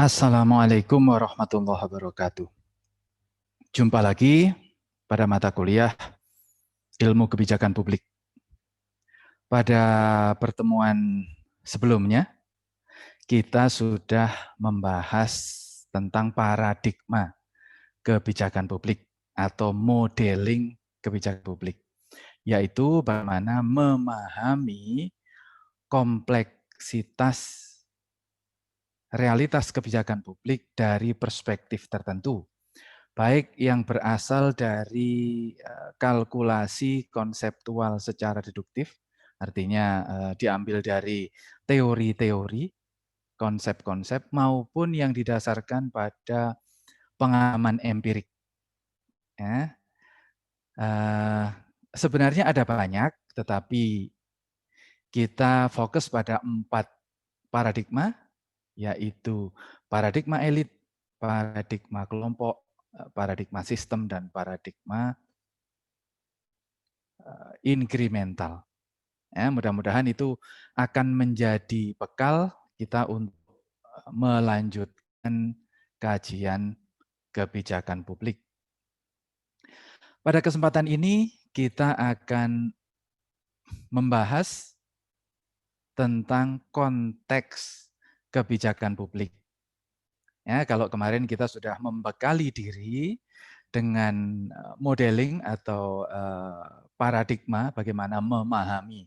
Assalamualaikum warahmatullahi wabarakatuh. Jumpa lagi pada mata kuliah Ilmu Kebijakan Publik. Pada pertemuan sebelumnya, kita sudah membahas tentang paradigma kebijakan publik atau modeling kebijakan publik, yaitu bagaimana memahami kompleksitas realitas kebijakan publik dari perspektif tertentu, baik yang berasal dari kalkulasi konseptual secara deduktif, artinya diambil dari teori-teori, konsep-konsep, maupun yang didasarkan pada pengalaman empirik. Ya. Sebenarnya ada banyak, tetapi kita fokus pada 4 paradigma, yaitu paradigma elit, paradigma kelompok, paradigma sistem, dan paradigma inkremental. Ya, mudah-mudahan itu akan menjadi bekal kita untuk melanjutkan kajian kebijakan publik. Pada kesempatan ini kita akan membahas tentang konteks kebijakan publik. Ya, kalau kemarin kita sudah membekali diri dengan modeling atau paradigma bagaimana memahami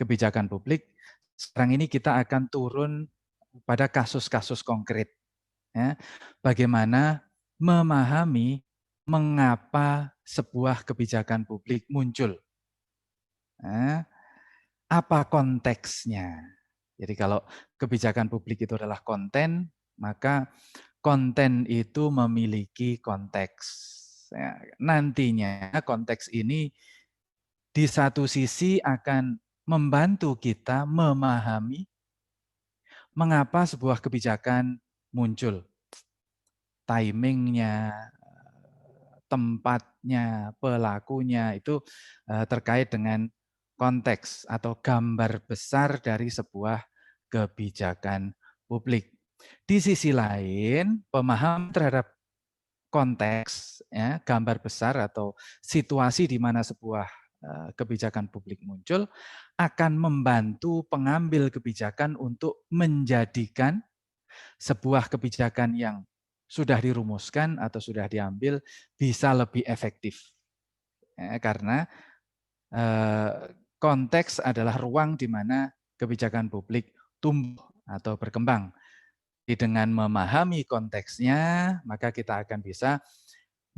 kebijakan publik, sekarang ini kita akan turun pada kasus-kasus konkret. Ya, bagaimana memahami mengapa sebuah kebijakan publik muncul. Ya, apa konteksnya? Jadi kalau kebijakan publik itu adalah konten, maka konten itu memiliki konteks. Ya, nantinya konteks ini di satu sisi akan membantu kita memahami mengapa sebuah kebijakan muncul. Timingnya, tempatnya, pelakunya, itu terkait dengan konteks atau gambar besar dari sebuah kebijakan publik. Di sisi lain, pemahaman terhadap konteks, ya, gambar besar atau situasi di mana sebuah kebijakan publik muncul akan membantu pengambil kebijakan untuk menjadikan sebuah kebijakan yang sudah dirumuskan atau sudah diambil bisa lebih efektif. Ya, karena konteks adalah ruang di mana kebijakan publik tumbuh atau berkembang. Dengan memahami konteksnya, maka kita akan bisa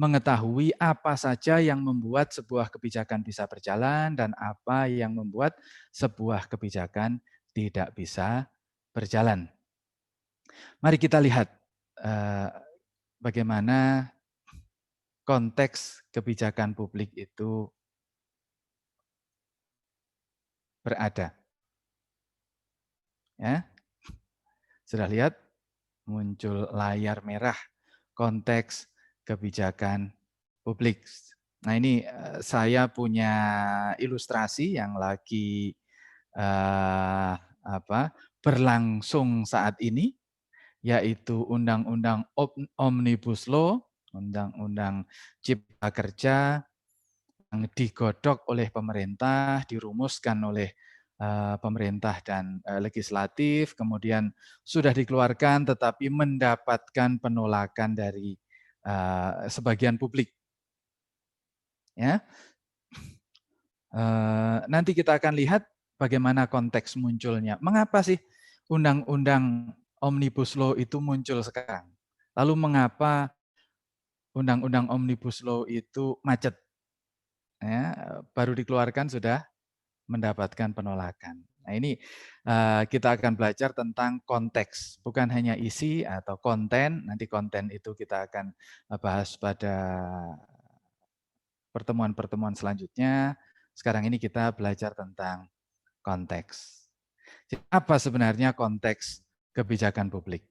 mengetahui apa saja yang membuat sebuah kebijakan bisa berjalan dan apa yang membuat sebuah kebijakan tidak bisa berjalan. Mari kita lihat bagaimana konteks kebijakan publik itu berada. Ya, sudah lihat muncul layar merah konteks kebijakan publik. Nah, ini saya punya ilustrasi yang lagi berlangsung saat ini, yaitu Undang-Undang Omnibus Law, Undang-Undang Cipta Kerja yang digodok oleh pemerintah, dirumuskan oleh pemerintah dan legislatif, kemudian sudah dikeluarkan tetapi mendapatkan penolakan dari sebagian publik. Ya, nanti kita akan lihat bagaimana konteks munculnya. Mengapa sih Undang-Undang Omnibus Law itu muncul sekarang? Lalu mengapa Undang-Undang Omnibus Law itu macet? Ya, baru dikeluarkan sudah mendapatkan penolakan. Nah, ini kita akan belajar tentang konteks, bukan hanya isi atau konten. Nanti konten itu kita akan bahas pada pertemuan-pertemuan selanjutnya. Sekarang ini kita belajar tentang konteks. Jadi, apa sebenarnya konteks kebijakan publik?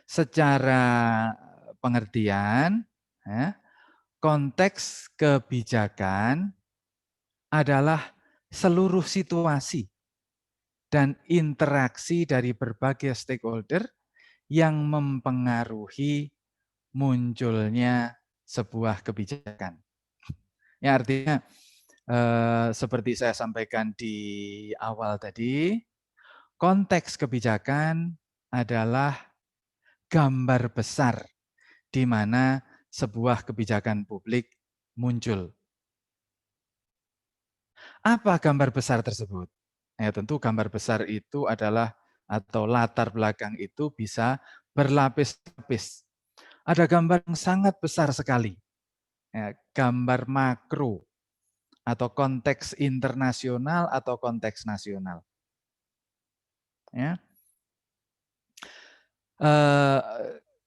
Secara pengertian, ya, konteks kebijakan adalah seluruh situasi dan interaksi dari berbagai stakeholder yang mempengaruhi munculnya sebuah kebijakan. Ya, artinya seperti saya sampaikan di awal tadi, konteks kebijakan adalah gambar besar di mana sebuah kebijakan publik muncul. Apa gambar besar tersebut? Ya, tentu gambar besar itu adalah atau latar belakang itu bisa berlapis-lapis. Ada gambar yang sangat besar sekali, ya, gambar makro atau konteks internasional atau konteks nasional. Ya.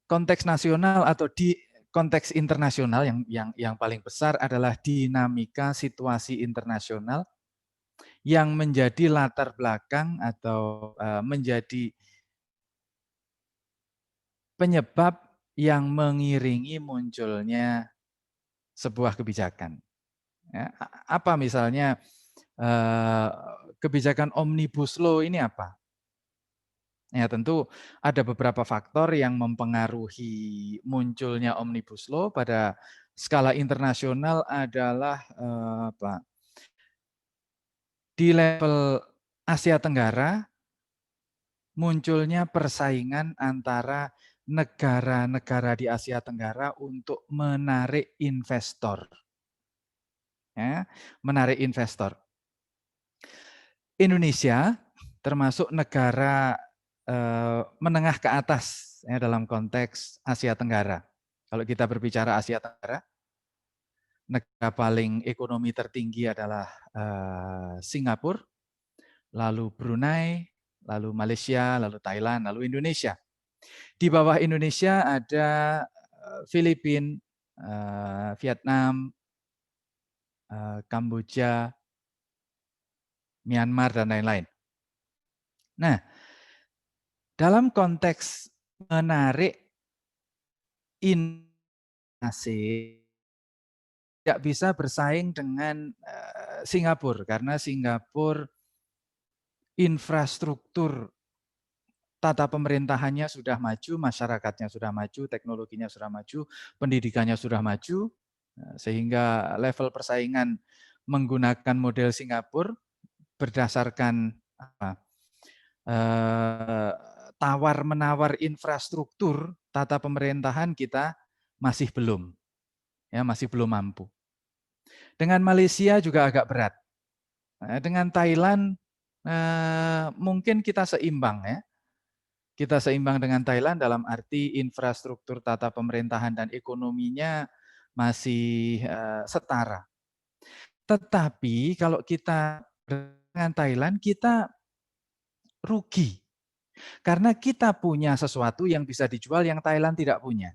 Konteks nasional atau di konteks internasional yang paling besar adalah dinamika situasi internasional yang menjadi latar belakang atau menjadi penyebab yang mengiringi munculnya sebuah kebijakan. Ya, apa misalnya kebijakan Omnibus Law ini apa? Ya, tentu ada beberapa faktor yang mempengaruhi munculnya Omnibus Law pada skala internasional adalah apa? Di level Asia Tenggara munculnya persaingan antara negara-negara di Asia Tenggara untuk menarik investor. Ya, menarik investor. Indonesia termasuk negara menengah ke atas ya, dalam konteks Asia Tenggara. Kalau kita berbicara Asia Tenggara, negara paling ekonomi tertinggi adalah Singapura, lalu Brunei, lalu Malaysia, lalu Thailand, lalu Indonesia. Di bawah Indonesia ada Filipina, Vietnam, Kamboja, Myanmar, dan lain-lain. Nah, dalam konteks menarik investasi tidak bisa bersaing dengan Singapura karena Singapura infrastruktur tata pemerintahannya sudah maju, masyarakatnya sudah maju, teknologinya sudah maju, pendidikannya sudah maju, sehingga level persaingan menggunakan model Singapura berdasarkan tawar-menawar infrastruktur tata pemerintahan kita masih belum, ya masih belum mampu. Dengan Malaysia juga agak berat. Dengan Thailand mungkin kita seimbang ya. Kita seimbang dengan Thailand dalam arti infrastruktur tata pemerintahan dan ekonominya masih setara. Tetapi kalau kita dengan Thailand kita rugi. Karena kita punya sesuatu yang bisa dijual yang Thailand tidak punya.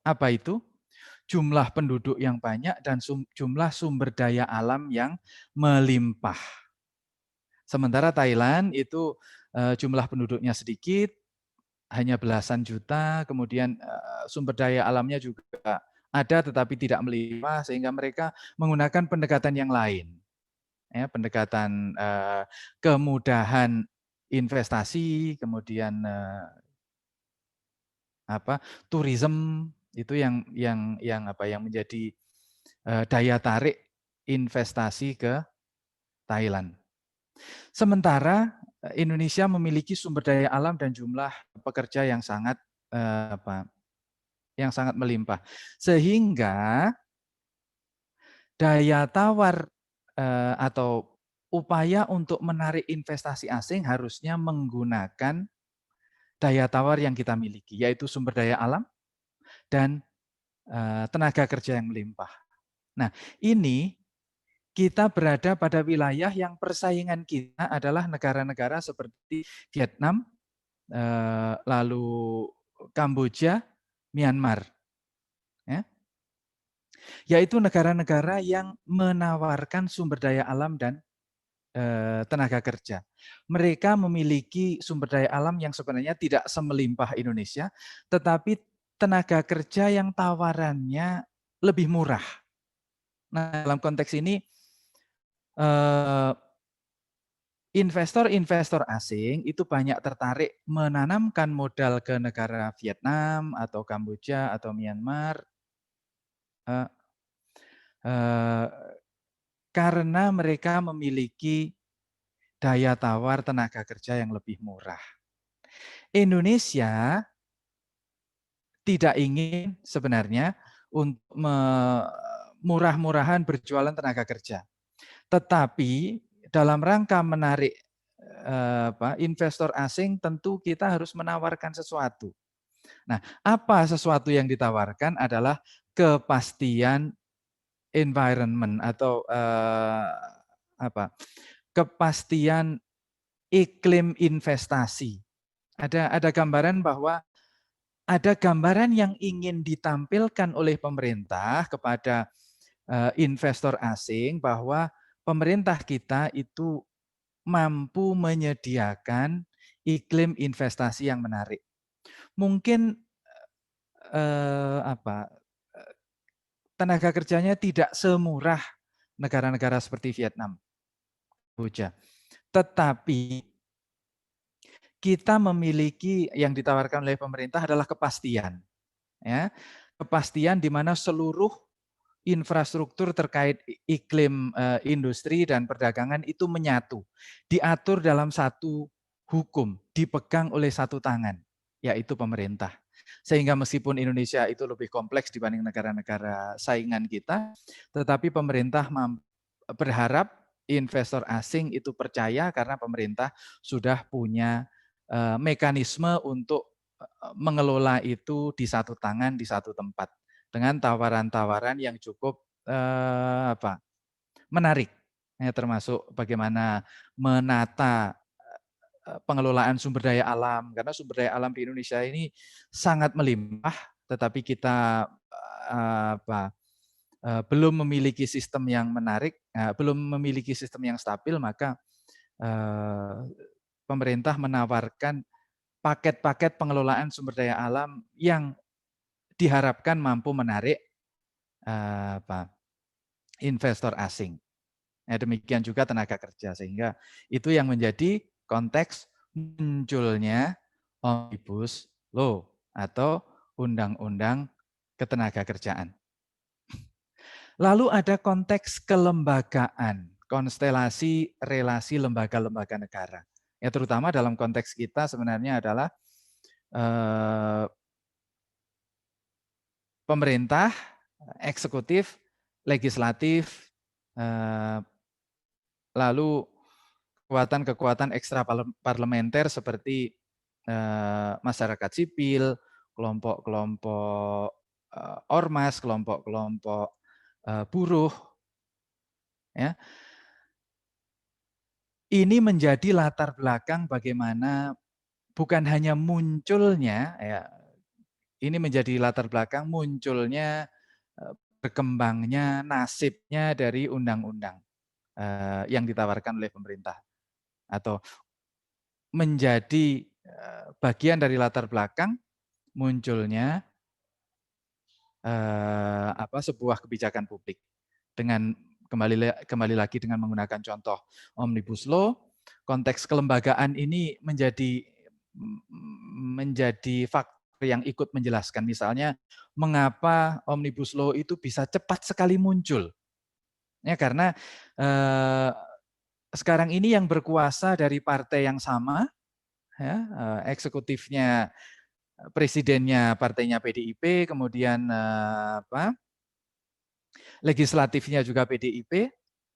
Apa itu? Jumlah penduduk yang banyak dan jumlah sumber daya alam yang melimpah. Sementara Thailand itu jumlah penduduknya sedikit, hanya belasan juta, kemudian sumber daya alamnya juga ada tetapi tidak melimpah, sehingga mereka menggunakan pendekatan yang lain. Ya, pendekatan kemudahan investasi, kemudian tourism itu yang menjadi daya tarik investasi ke Thailand. Sementara Indonesia memiliki sumber daya alam dan jumlah pekerja yang sangat melimpah, sehingga daya tawar atau upaya untuk menarik investasi asing harusnya menggunakan daya tawar yang kita miliki, yaitu sumber daya alam dan tenaga kerja yang melimpah. Nah, ini kita berada pada wilayah yang persaingan kita adalah negara-negara seperti Vietnam, lalu Kamboja, Myanmar. Ya. Yaitu negara-negara yang menawarkan sumber daya alam dan tenaga kerja. Mereka memiliki sumber daya alam yang sebenarnya tidak semelimpah Indonesia, tetapi tenaga kerja yang tawarannya lebih murah. Nah, dalam konteks ini investor-investor asing itu banyak tertarik menanamkan modal ke negara Vietnam atau Kamboja atau Myanmar eh, eh, karena mereka memiliki daya tawar tenaga kerja yang lebih murah. Indonesia tidak ingin sebenarnya untuk murah-murahan berjualan tenaga kerja. Tetapi dalam rangka menarik investor asing tentu kita harus menawarkan sesuatu. Nah, apa sesuatu yang ditawarkan adalah kepastian environment atau kepastian iklim investasi. Ada gambaran bahwa ada gambaran yang ingin ditampilkan oleh pemerintah kepada investor asing bahwa pemerintah kita itu mampu menyediakan iklim investasi yang menarik. Mungkin tenaga kerjanya tidak semurah negara-negara seperti Vietnam, Kamboja. Tetapi kita memiliki yang ditawarkan oleh pemerintah adalah kepastian. Ya, kepastian di mana seluruh infrastruktur terkait iklim industri dan perdagangan itu menyatu, diatur dalam satu hukum, dipegang oleh satu tangan, yaitu pemerintah. Sehingga meskipun Indonesia itu lebih kompleks dibanding negara-negara saingan kita, tetapi pemerintah berharap investor asing itu percaya karena pemerintah sudah punya mekanisme untuk mengelola itu di satu tangan, di satu tempat dengan tawaran-tawaran yang cukup menarik, ya, termasuk bagaimana menata pengelolaan sumber daya alam, karena sumber daya alam di Indonesia ini sangat melimpah, tetapi kita belum memiliki sistem yang menarik, belum memiliki sistem yang stabil, maka pemerintah menawarkan paket-paket pengelolaan sumber daya alam yang diharapkan mampu menarik investor asing. Demikian juga tenaga kerja, sehingga itu yang menjadi konteks munculnya Omnibus Law atau Undang-Undang Ketenagakerjaan. Lalu ada konteks kelembagaan, konstelasi relasi lembaga-lembaga negara. Ya, terutama dalam konteks kita sebenarnya adalah pemerintah, eksekutif, legislatif, lalu kekuatan-kekuatan ekstra parlementer seperti masyarakat sipil, kelompok-kelompok ormas, kelompok-kelompok buruh, ya. Ini menjadi latar belakang bagaimana bukan hanya munculnya, ya, ini menjadi latar belakang munculnya berkembangnya nasibnya dari undang-undang yang ditawarkan oleh pemerintah, atau menjadi bagian dari latar belakang munculnya sebuah kebijakan publik. Dengan kembali lagi dengan menggunakan contoh Omnibus Law, konteks kelembagaan ini menjadi faktor yang ikut menjelaskan. Misalnya, mengapa Omnibus Law itu bisa cepat sekali muncul? Ya, karena sekarang ini yang berkuasa dari partai yang sama, ya, eksekutifnya, presidennya partainya PDIP, kemudian legislatifnya juga PDIP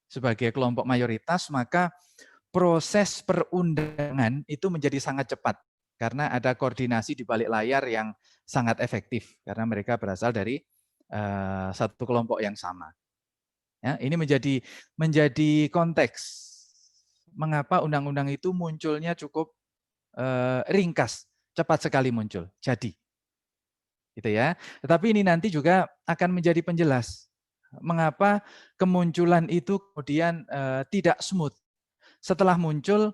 sebagai kelompok mayoritas, maka proses perundangan itu menjadi sangat cepat karena ada koordinasi di balik layar yang sangat efektif karena mereka berasal dari satu kelompok yang sama. Ya, ini menjadi konteks mengapa undang-undang itu munculnya cukup ringkas, cepat sekali muncul, jadi. Gitu ya. Tetapi ini nanti juga akan menjadi penjelas mengapa kemunculan itu kemudian tidak smooth. Setelah muncul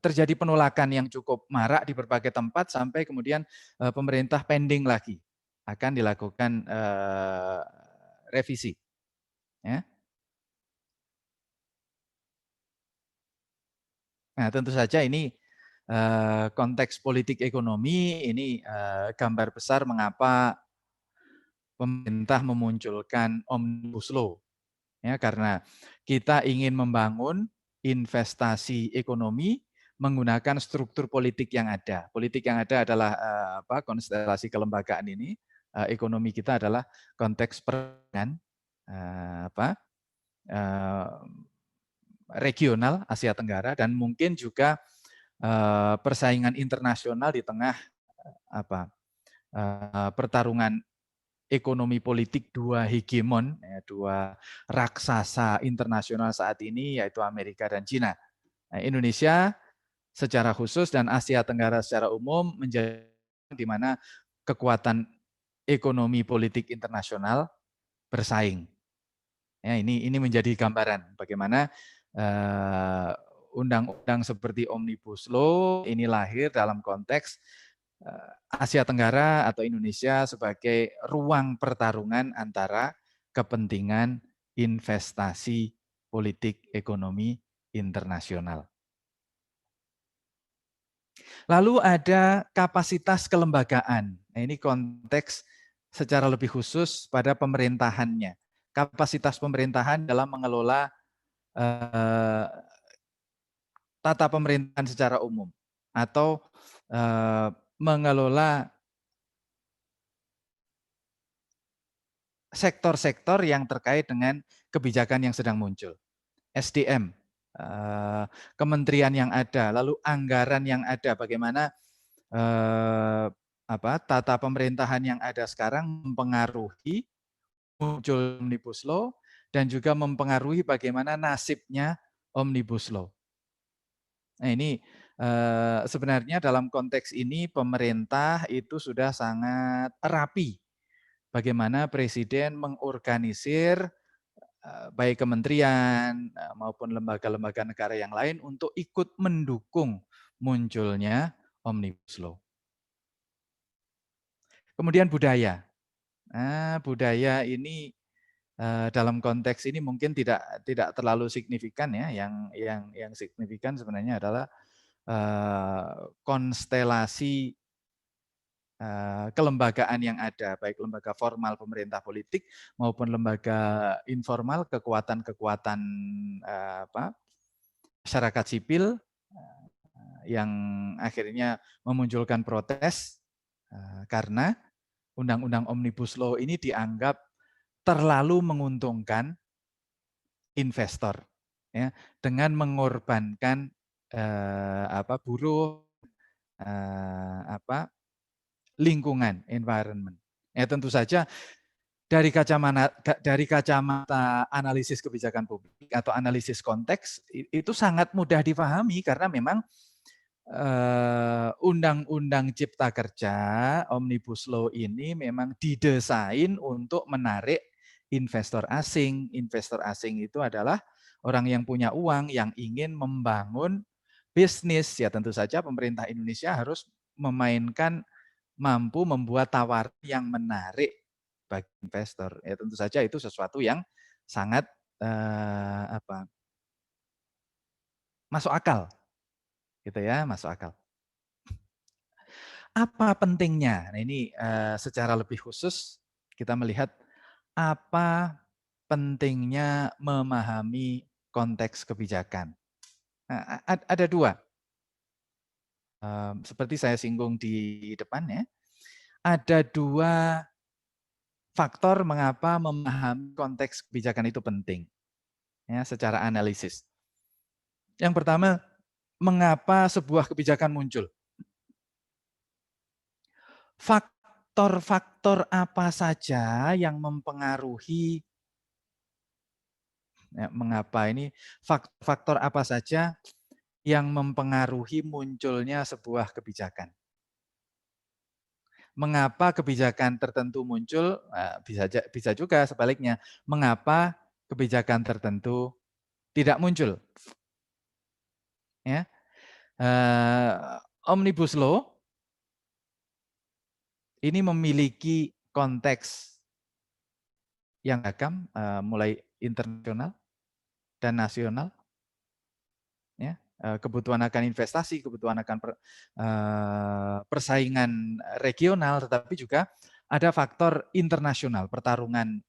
terjadi penolakan yang cukup marak di berbagai tempat sampai kemudian pemerintah pending lagi akan dilakukan revisi. Ya. Nah, tentu saja ini konteks politik ekonomi, ini gambar besar mengapa pemerintah memunculkan Omnibus Law. Ya, karena kita ingin membangun investasi ekonomi menggunakan struktur politik yang ada. Politik yang ada adalah konstelasi kelembagaan ini. Ekonomi kita adalah konteks perdagangan regional Asia Tenggara dan mungkin juga persaingan internasional di tengah pertarungan ekonomi politik dua hegemon, dua raksasa internasional saat ini, yaitu Amerika dan China. Nah, Indonesia secara khusus dan Asia Tenggara secara umum menjadi di mana kekuatan ekonomi politik internasional bersaing. Ya, ini menjadi gambaran bagaimana undang-undang seperti Omnibus Law ini lahir dalam konteks Asia Tenggara atau Indonesia sebagai ruang pertarungan antara kepentingan investasi politik ekonomi internasional. Lalu ada kapasitas kelembagaan. Nah, ini konteks secara lebih khusus pada pemerintahannya. Kapasitas pemerintahan dalam mengelola tata pemerintahan secara umum atau mengelola sektor-sektor yang terkait dengan kebijakan yang sedang muncul. SDM, kementerian yang ada, lalu anggaran yang ada, bagaimana tata pemerintahan yang ada sekarang mempengaruhi muncul Omnibus Law dan juga mempengaruhi bagaimana nasibnya Omnibus Law. Nah, ini sebenarnya dalam konteks ini pemerintah itu sudah sangat rapi bagaimana presiden mengorganisir baik kementerian maupun lembaga-lembaga negara yang lain untuk ikut mendukung munculnya Omnibus Law. Kemudian budaya. Nah, budaya ini dalam konteks ini mungkin tidak terlalu signifikan ya. Yang signifikan sebenarnya adalah konstelasi kelembagaan yang ada, baik lembaga formal pemerintah politik maupun lembaga informal, kekuatan-kekuatan masyarakat sipil yang akhirnya memunculkan protes karena Undang-Undang Omnibus Law ini dianggap terlalu menguntungkan investor, ya, dengan mengorbankan buruh, lingkungan, environment. Ya, tentu saja dari kacamata analisis kebijakan publik atau analisis konteks itu sangat mudah dipahami karena memang Undang-Undang Cipta Kerja Omnibus Law ini memang didesain untuk menarik investor asing. Investor asing itu adalah orang yang punya uang yang ingin membangun bisnis. Ya tentu saja pemerintah Indonesia harus mampu membuat tawaran yang menarik bagi investor. Ya tentu saja itu sesuatu yang sangat masuk akal. Gitu ya, masuk akal. Apa pentingnya? Nah, ini secara lebih khusus kita melihat apa pentingnya memahami konteks kebijakan. Nah, ada dua. Seperti saya singgung di depan ya, ada dua faktor mengapa memahami konteks kebijakan itu penting ya secara analisis. Yang pertama, mengapa sebuah kebijakan muncul? Faktor-faktor apa saja yang mempengaruhi mengapa ini faktor apa saja yang mempengaruhi munculnya sebuah kebijakan? Mengapa kebijakan tertentu muncul? Bisa juga sebaliknya. Mengapa kebijakan tertentu tidak muncul? Ya, Omnibus Law ini memiliki konteks yang beragam, mulai internasional dan nasional. Ya, kebutuhan akan investasi, kebutuhan akan persaingan regional, tetapi juga ada faktor internasional, pertarungan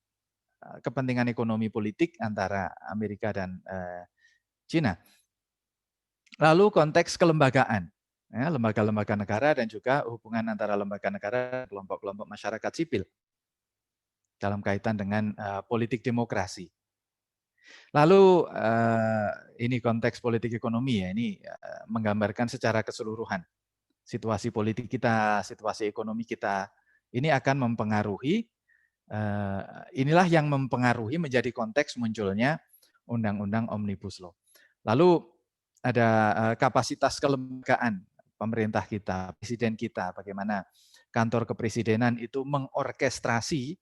kepentingan ekonomi politik antara Amerika dan China. Lalu konteks kelembagaan, ya, lembaga-lembaga negara dan juga hubungan antara lembaga negara dan kelompok-kelompok masyarakat sipil dalam kaitan dengan politik demokrasi. Lalu ini konteks politik ekonomi ya, ini menggambarkan secara keseluruhan situasi politik kita, situasi ekonomi kita. Ini akan mempengaruhi, inilah yang mempengaruhi menjadi konteks munculnya Undang-Undang Omnibus Law. Lalu ada kapasitas kelembagaan pemerintah kita, presiden kita, bagaimana kantor kepresidenan itu mengorkestrasi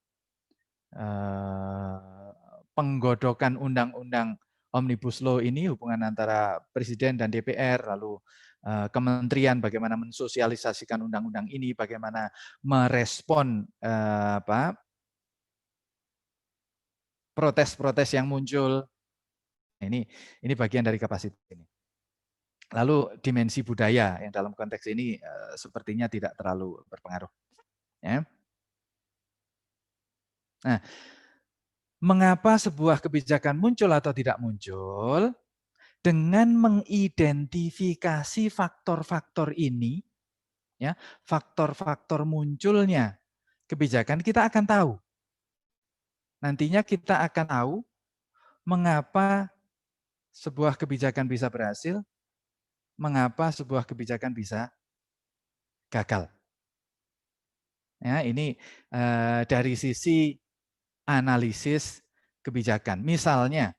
penggodokan undang-undang Omnibus Law ini, hubungan antara presiden dan DPR, lalu kementerian bagaimana mensosialisasikan undang-undang ini, bagaimana merespon protes-protes yang muncul. Ini bagian dari kapasitas ini. Lalu dimensi budaya yang dalam konteks ini sepertinya tidak terlalu berpengaruh. Ya. Nah, mengapa sebuah kebijakan muncul atau tidak muncul? Dengan mengidentifikasi faktor-faktor ini, ya, faktor-faktor munculnya kebijakan, kita akan tahu. Nantinya kita akan tahu mengapa sebuah kebijakan bisa berhasil, mengapa sebuah kebijakan bisa gagal. Ya, ini dari sisi analisis kebijakan. Misalnya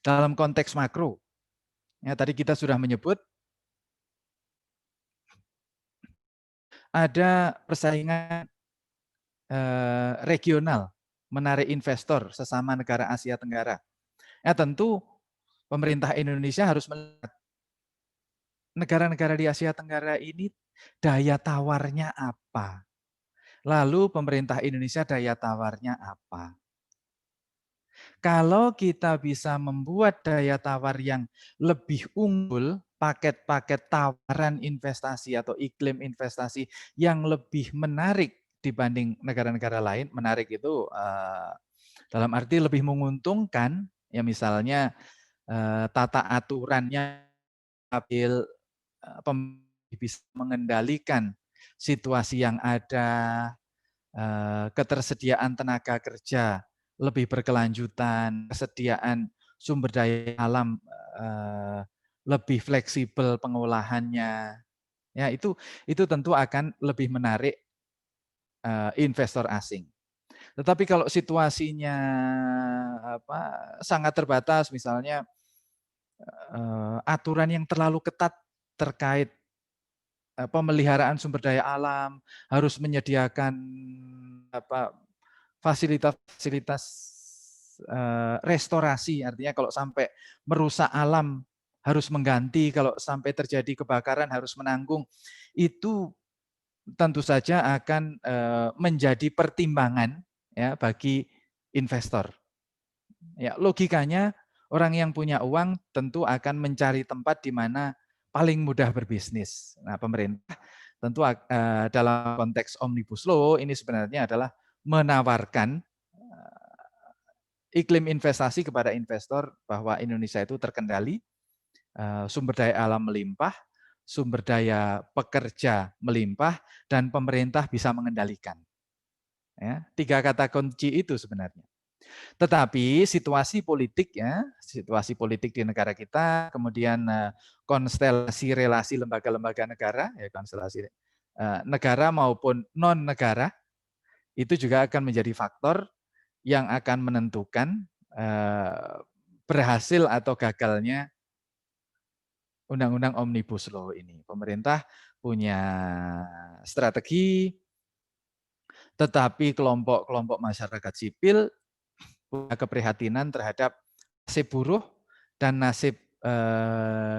dalam konteks makro, ya, tadi kita sudah menyebut ada persaingan regional menarik investor sesama negara Asia Tenggara. Ya, tentu pemerintah Indonesia harus melihat negara-negara di Asia Tenggara ini daya tawarnya apa. Lalu pemerintah Indonesia daya tawarnya apa. Kalau kita bisa membuat daya tawar yang lebih unggul, paket-paket tawaran investasi atau iklim investasi yang lebih menarik dibanding negara-negara lain, menarik itu dalam arti lebih menguntungkan, ya misalnya tata aturannya stabil, bisa mengendalikan situasi yang ada, ketersediaan tenaga kerja lebih berkelanjutan, kesediaan sumber daya alam lebih fleksibel pengolahannya, ya itu tentu akan lebih menarik investor asing. Tetapi kalau situasinya sangat terbatas, misalnya aturan yang terlalu ketat terkait pemeliharaan sumber daya alam, harus menyediakan fasilitas-fasilitas restorasi, artinya kalau sampai merusak alam harus mengganti, kalau sampai terjadi kebakaran harus menanggung, itu tentu saja akan menjadi pertimbangan ya bagi investor. Ya, logikanya orang yang punya uang tentu akan mencari tempat di mana paling mudah berbisnis. Nah, pemerintah tentu dalam konteks Omnibus Law ini sebenarnya adalah menawarkan iklim investasi kepada investor bahwa Indonesia itu terkendali, sumber daya alam melimpah, sumber daya pekerja melimpah, dan pemerintah bisa mengendalikan. Ya, 3 kata kunci itu sebenarnya. Tetapi situasi politik ya, situasi politik di negara kita, kemudian konstelasi relasi lembaga-lembaga negara, ya konstelasi negara maupun non negara, itu juga akan menjadi faktor yang akan menentukan berhasil atau gagalnya Undang-Undang Omnibus Law ini. Pemerintah punya strategi, tetapi kelompok-kelompok masyarakat sipil punya keprihatinan terhadap nasib buruh dan nasib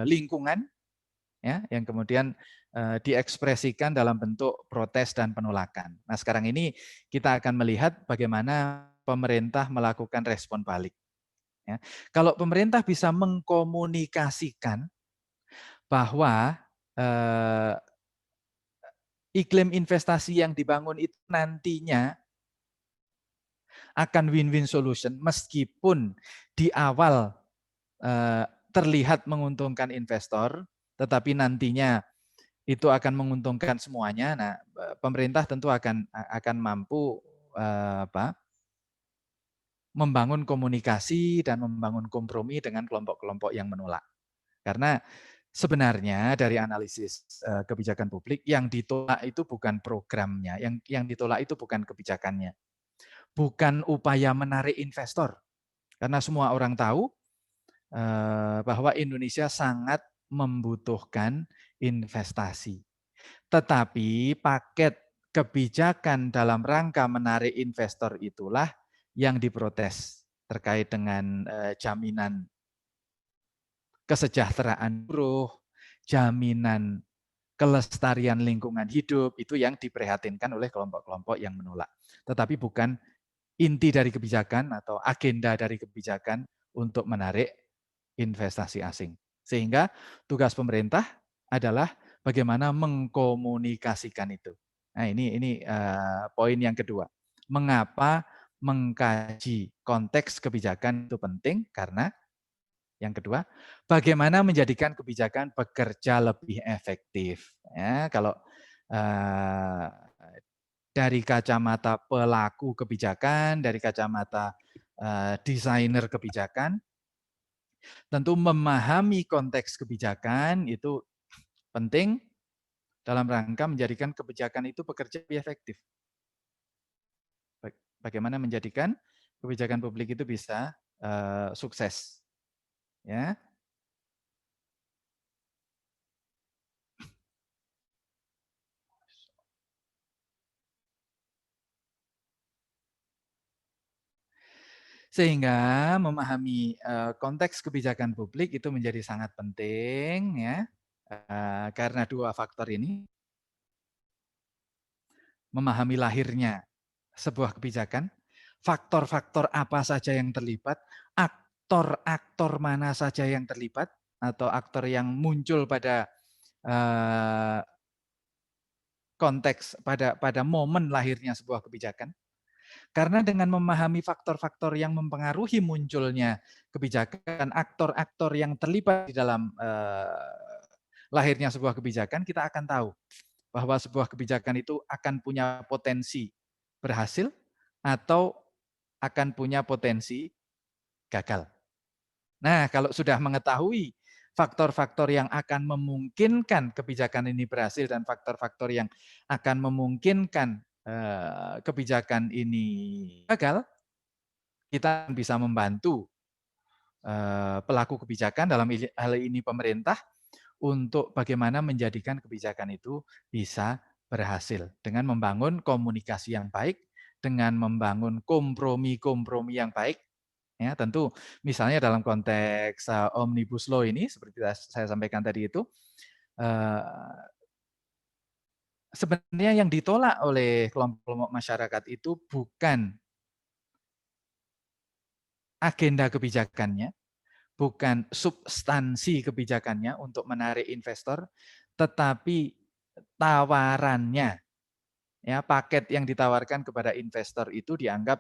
lingkungan, ya, yang kemudian diekspresikan dalam bentuk protes dan penolakan. Nah, sekarang ini kita akan melihat bagaimana pemerintah melakukan respon balik. Ya. Kalau pemerintah bisa mengkomunikasikan bahwa iklim investasi yang dibangun itu nantinya akan win-win solution meskipun di awal terlihat menguntungkan investor, tetapi nantinya itu akan menguntungkan semuanya. Nah, pemerintah tentu akan mampu membangun komunikasi dan membangun kompromi dengan kelompok-kelompok yang menolak. Karena sebenarnya dari analisis kebijakan publik yang ditolak itu bukan programnya, yang ditolak itu bukan kebijakannya, bukan upaya menarik investor. Karena semua orang tahu bahwa Indonesia sangat membutuhkan investasi. Tetapi paket kebijakan dalam rangka menarik investor itulah yang diprotes terkait dengan jaminan kesejahteraan buruh, jaminan kelestarian lingkungan hidup, itu yang diprihatinkan oleh kelompok-kelompok yang menolak. Tetapi bukan inti dari kebijakan atau agenda dari kebijakan untuk menarik investasi asing. Sehingga tugas pemerintah adalah bagaimana mengkomunikasikan itu. Nah, ini poin yang kedua. Mengapa mengkaji konteks kebijakan itu penting? Karena yang kedua, bagaimana menjadikan kebijakan bekerja lebih efektif. Ya, kalau dari kacamata pelaku kebijakan, dari kacamata desainer kebijakan, tentu memahami konteks kebijakan itu penting dalam rangka menjadikan kebijakan itu bekerja lebih efektif. Bagaimana menjadikan kebijakan publik itu bisa sukses. Ya. Sehingga memahami konteks kebijakan publik itu menjadi sangat penting, ya, karena dua faktor ini. Memahami lahirnya sebuah kebijakan, faktor-faktor apa saja yang terlibat, aktor-aktor mana saja yang terlibat, atau aktor yang muncul pada konteks pada momen lahirnya sebuah kebijakan. Karena dengan memahami faktor-faktor yang mempengaruhi munculnya kebijakan, aktor-aktor yang terlibat di dalam lahirnya sebuah kebijakan, kita akan tahu bahwa sebuah kebijakan itu akan punya potensi berhasil atau akan punya potensi gagal. Nah, kalau sudah mengetahui faktor-faktor yang akan memungkinkan kebijakan ini berhasil dan faktor-faktor yang akan memungkinkan kebijakan ini gagal, kita bisa membantu pelaku kebijakan, dalam hal ini pemerintah, untuk bagaimana menjadikan kebijakan itu bisa berhasil dengan membangun komunikasi yang baik, dengan membangun kompromi-kompromi yang baik. Ya, tentu misalnya dalam konteks Omnibus Law ini, seperti saya sampaikan tadi itu, sebenarnya yang ditolak oleh kelompok-kelompok masyarakat itu bukan agenda kebijakannya, bukan substansi kebijakannya untuk menarik investor, tetapi tawarannya. Ya, paket yang ditawarkan kepada investor itu dianggap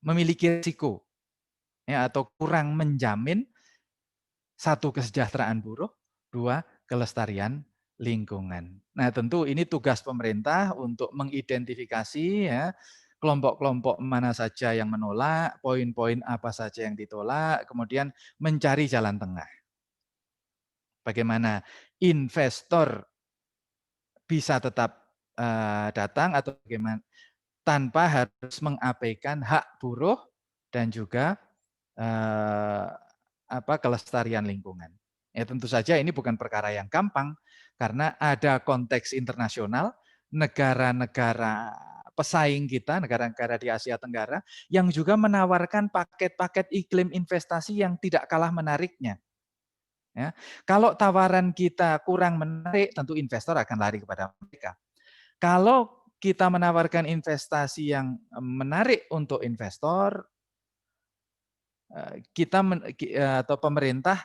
memiliki risiko, ya, atau kurang menjamin satu, kesejahteraan buruh, dua, kelestarian lingkungan. Nah, tentu ini tugas pemerintah untuk mengidentifikasi, ya, kelompok-kelompok mana saja yang menolak, poin-poin apa saja yang ditolak, kemudian mencari jalan tengah. Bagaimana investor bisa tetap datang atau bagaimana tanpa harus mengabaikan hak buruh dan juga kelestarian lingkungan. Ya, tentu saja ini bukan perkara yang gampang karena ada konteks internasional, negara-negara pesaing kita, negara-negara di Asia Tenggara yang juga menawarkan paket-paket iklim investasi yang tidak kalah menariknya. Ya, kalau tawaran kita kurang menarik, tentu investor akan lari kepada mereka. Kalau kita menawarkan investasi yang menarik untuk investor, atau pemerintah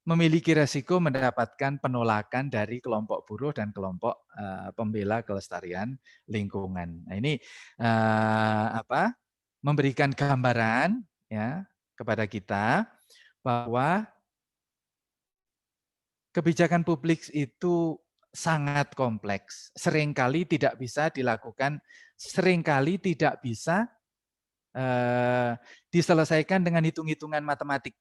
memiliki resiko mendapatkan penolakan dari kelompok buruh dan kelompok pembela kelestarian lingkungan. Nah, ini memberikan gambaran ya kepada kita bahwa kebijakan publik itu sangat kompleks, seringkali tidak bisa dilakukan, seringkali tidak bisa diselesaikan dengan hitung-hitungan matematik.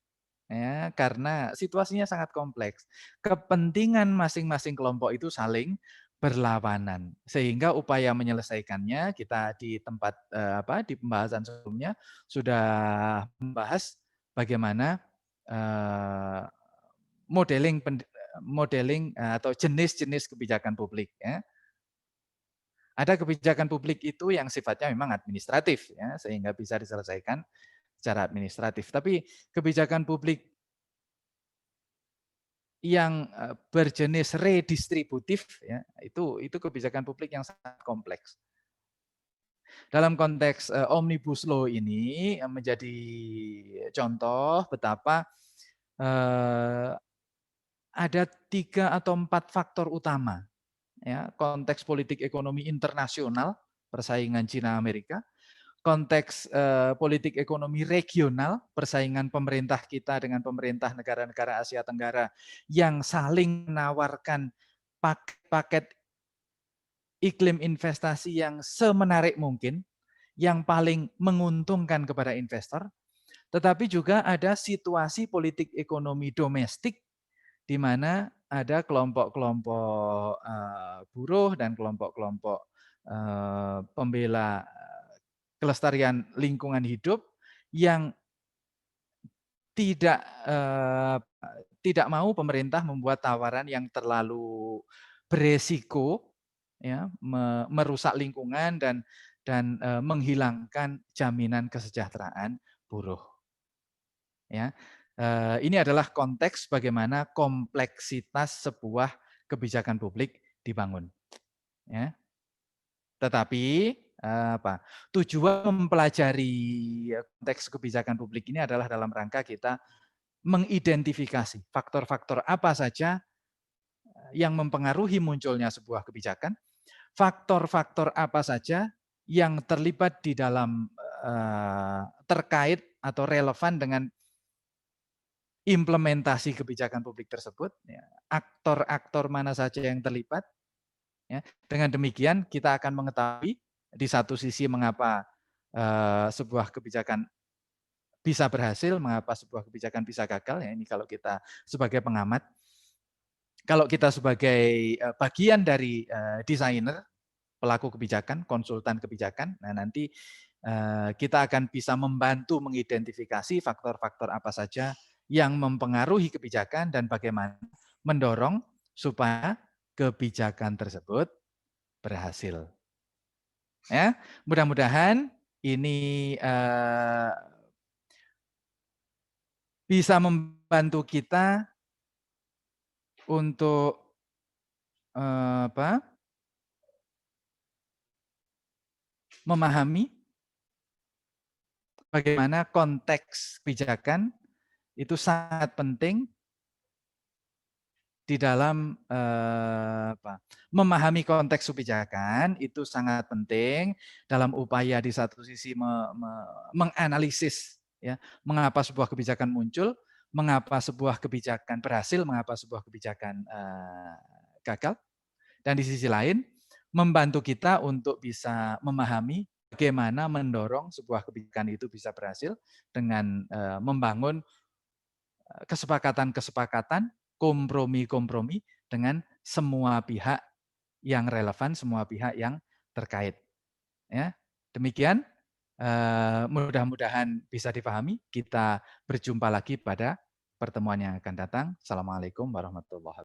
Ya, karena situasinya sangat kompleks. Kepentingan masing-masing kelompok itu saling berlawanan. Sehingga upaya menyelesaikannya kita di tempat di pembahasan sebelumnya sudah membahas bagaimana modeling atau jenis-jenis kebijakan publik ya. Ada kebijakan publik itu yang sifatnya memang administratif ya, sehingga bisa diselesaikan secara administratif. Tapi kebijakan publik yang berjenis redistributif ya, itu kebijakan publik yang sangat kompleks. Dalam konteks Omnibus Law ini menjadi contoh betapa ada 3 atau 4 faktor utama ya, konteks politik ekonomi internasional, persaingan Cina Amerika, konteks politik ekonomi regional, persaingan pemerintah kita dengan pemerintah negara-negara Asia Tenggara yang saling menawarkan paket iklim investasi yang semenarik mungkin, yang paling menguntungkan kepada investor, tetapi juga ada situasi politik ekonomi domestik di mana ada kelompok-kelompok buruh dan kelompok-kelompok pembela kelestarian lingkungan hidup yang tidak mau pemerintah membuat tawaran yang terlalu beresiko ya, merusak lingkungan dan menghilangkan jaminan kesejahteraan buruh. Ya. Ini adalah konteks bagaimana kompleksitas sebuah kebijakan publik dibangun. Ya. Tetapi tujuan mempelajari konteks kebijakan publik ini adalah dalam rangka kita mengidentifikasi faktor-faktor apa saja yang mempengaruhi munculnya sebuah kebijakan, faktor-faktor apa saja yang terlibat di dalam terkait atau relevan dengan implementasi kebijakan publik tersebut, ya, aktor-aktor mana saja yang terlibat. Ya. Dengan demikian kita akan mengetahui di satu sisi mengapa sebuah kebijakan bisa berhasil, mengapa sebuah kebijakan bisa gagal. Ya, ini kalau kita sebagai pengamat. Kalau kita sebagai bagian dari desainer, pelaku kebijakan, konsultan kebijakan, nah nanti kita akan bisa membantu mengidentifikasi faktor-faktor apa saja yang mempengaruhi kebijakan dan bagaimana mendorong supaya kebijakan tersebut berhasil. Ya, mudah-mudahan ini bisa membantu kita untuk memahami bagaimana konteks kebijakan itu sangat penting di dalam memahami konteks kebijakan itu sangat penting dalam upaya di satu sisi menganalisis ya mengapa sebuah kebijakan muncul, mengapa sebuah kebijakan berhasil, mengapa sebuah kebijakan gagal, dan di sisi lain membantu kita untuk bisa memahami bagaimana mendorong sebuah kebijakan itu bisa berhasil dengan membangun kesepakatan-kesepakatan, kompromi-kompromi dengan semua pihak yang relevan, semua pihak yang terkait. Ya, demikian. Mudah-mudahan bisa dipahami. Kita berjumpa lagi pada pertemuan yang akan datang. Assalamualaikum warahmatullahi wabarakatuh.